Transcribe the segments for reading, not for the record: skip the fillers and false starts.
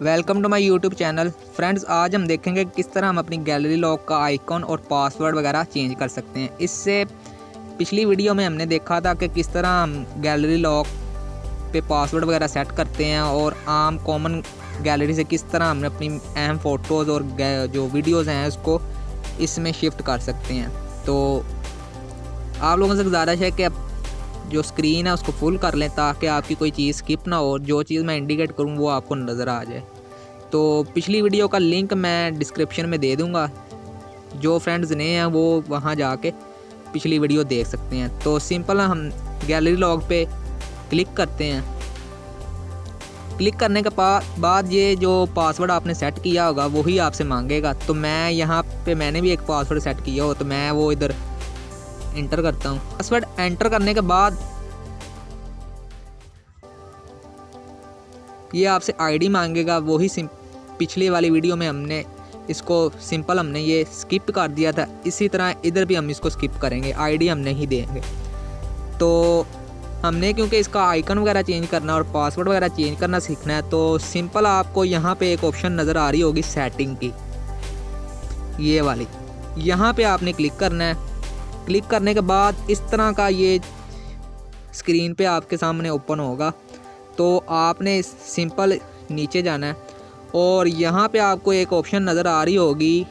Welcome to my YouTube channel. Friends, आज हम देखेंगे किस तरह हम अपनी गैलरी लॉक का आइकॉन और पासवर्ड वगैरह चेंज कर सकते हैं। इससे पिछली वीडियो में हमने देखा था कि किस तरह हम गैलरी लॉक पे पासवर्ड वगैरह सेट करते हैं और आम कॉमन गैलरी से किस तरह हमने अपनी अहम फ़ोटोज़ और जो वीडियोज़ हैं उसको इसमें शिफ्ट कर सकते हैं। तो आप लोगों से गुजारिश है कि जो स्क्रीन है उसको फुल कर लें ताकि आपकी कोई चीज़ स्किप ना हो। जो चीज़ मैं इंडिकेट करूँ वो आपको नज़र आ जाए। तो पिछली वीडियो का लिंक मैं डिस्क्रिप्शन में दे दूँगा। जो फ्रेंड्स नए हैं वो वहाँ जाके पिछली वीडियो देख सकते हैं। तो सिंपल हम गैलरी लॉग पे क्लिक करते हैं। क्लिक करने के बाद ये जो पासवर्ड आपने सेट किया होगा वही आपसे मांगेगा। तो मैं यहाँ पे मैंने भी एक पासवर्ड सेट किया हो तो मैं वो इधर एंटर करता हूँ। पासवर्ड एंटर करने के बाद ये आपसे आईडी मांगेगा। वही पिछली वाली वीडियो में हमने इसको सिंपल हमने ये स्किप कर दिया था, इसी तरह इधर भी हम इसको स्किप करेंगे, आईडी हम नहीं देंगे। तो हमने क्योंकि इसका आइकन वगैरह चेंज करना और पासवर्ड वगैरह चेंज करना सीखना है, तो सिंपल आपको यहाँ पे एक ऑप्शन नज़र आ रही होगी सेटिंग की, ये वाली। यहाँ पे आपने क्लिक करना है। क्लिक करने के बाद इस तरह का ये स्क्रीन पे आपके सामने ओपन होगा। तो आपने सिंपल नीचे जाना है और यहाँ पे आपको एक ऑप्शन नज़र आ रही होगी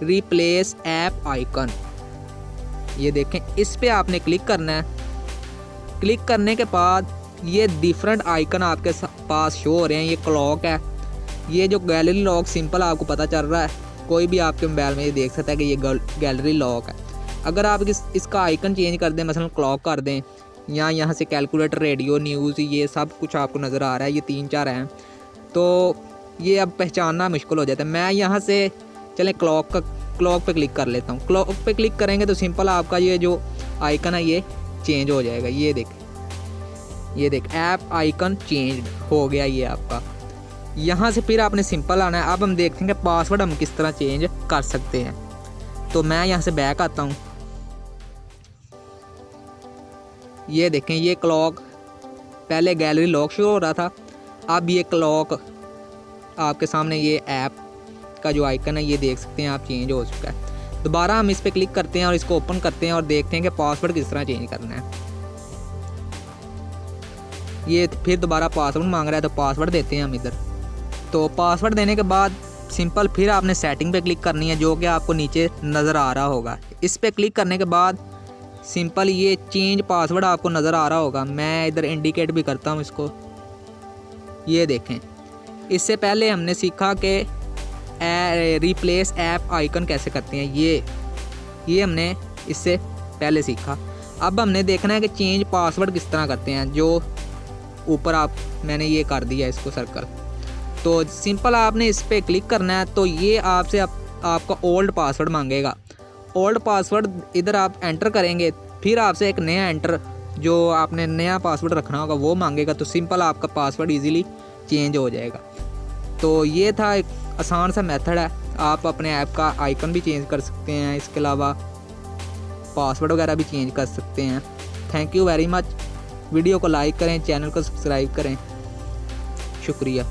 रिप्लेस ऐप आइकन, ये देखें, इस पे आपने क्लिक करना है। क्लिक करने के बाद ये डिफरेंट आइकन आपके पास शो हो रहे हैं। ये क्लॉक है, ये जो गैलरी लॉक सिंपल आपको पता चल रहा है, कोई भी आपके मोबाइल में ये देख सकता है कि ये गैलरी लॉक है। अगर आप इसका आइकन चेंज कर दें, मसलन क्लॉक कर दें, या यहाँ से कैलकुलेटर, रेडियो, न्यूज़, ये सब कुछ आपको नज़र आ रहा है, ये 3-4 हैं, तो ये अब पहचानना मुश्किल हो जाता है। मैं यहाँ से चलें क्लॉक पे क्लिक कर लेता हूँ। क्लॉक पे क्लिक करेंगे तो सिंपल आपका ये जो आइकन है ये चेंज हो जाएगा। ये देख ऐप आइकन चेंज हो गया ये आपका। यहाँ से फिर आपने सिंपल आना है। अब हम देखते हैं कि पासवर्ड हम किस तरह चेंज कर सकते हैं। तो मैं यहाँ से बैक आता हूँ। ये देखें, ये क्लॉक पहले गैलरी लॉक शो हो रहा था, अब ये क्लॉक आपके सामने ये ऐप का जो आइकन है ये देख सकते हैं आप, चेंज हो चुका है। दोबारा हम इस पर क्लिक करते हैं और इसको ओपन करते हैं और देखते हैं कि पासवर्ड किस तरह चेंज करना है। ये फिर दोबारा पासवर्ड मांग रहा है तो पासवर्ड देते हैं हम इधर। तो पासवर्ड देने के बाद सिंपल फिर आपने सेटिंग पे क्लिक करनी है, जो कि आपको नीचे नज़र आ रहा होगा। इस पर क्लिक करने के बाद सिंपल ये चेंज पासवर्ड आपको नज़र आ रहा होगा। मैं इधर इंडिकेट भी करता हूँ इसको, ये देखें। इससे पहले हमने सीखा कि रिप्लेस ऐप आइकन कैसे करते हैं, ये हमने इससे पहले सीखा। अब हमने देखना है कि चेंज पासवर्ड किस तरह करते हैं। जो ऊपर मैंने ये कर दिया इसको सर्कल, तो सिंपल आपने इस पर क्लिक करना है। तो ये आपसे आपका ओल्ड पासवर्ड मांगेगा। ओल्ड पासवर्ड इधर आप एंटर करेंगे, फिर आपसे एक नया जो आपने नया पासवर्ड रखना होगा वो मांगेगा। तो सिंपल आपका पासवर्ड इजीली चेंज हो जाएगा। तो ये था एक आसान सा मेथड है। आप अपने ऐप का आइकन भी चेंज कर सकते हैं, इसके अलावा पासवर्ड वगैरह भी चेंज कर सकते हैं। Thank you very much. Video को लाइक करें, चैनल को सब्सक्राइब करें। शुक्रिया।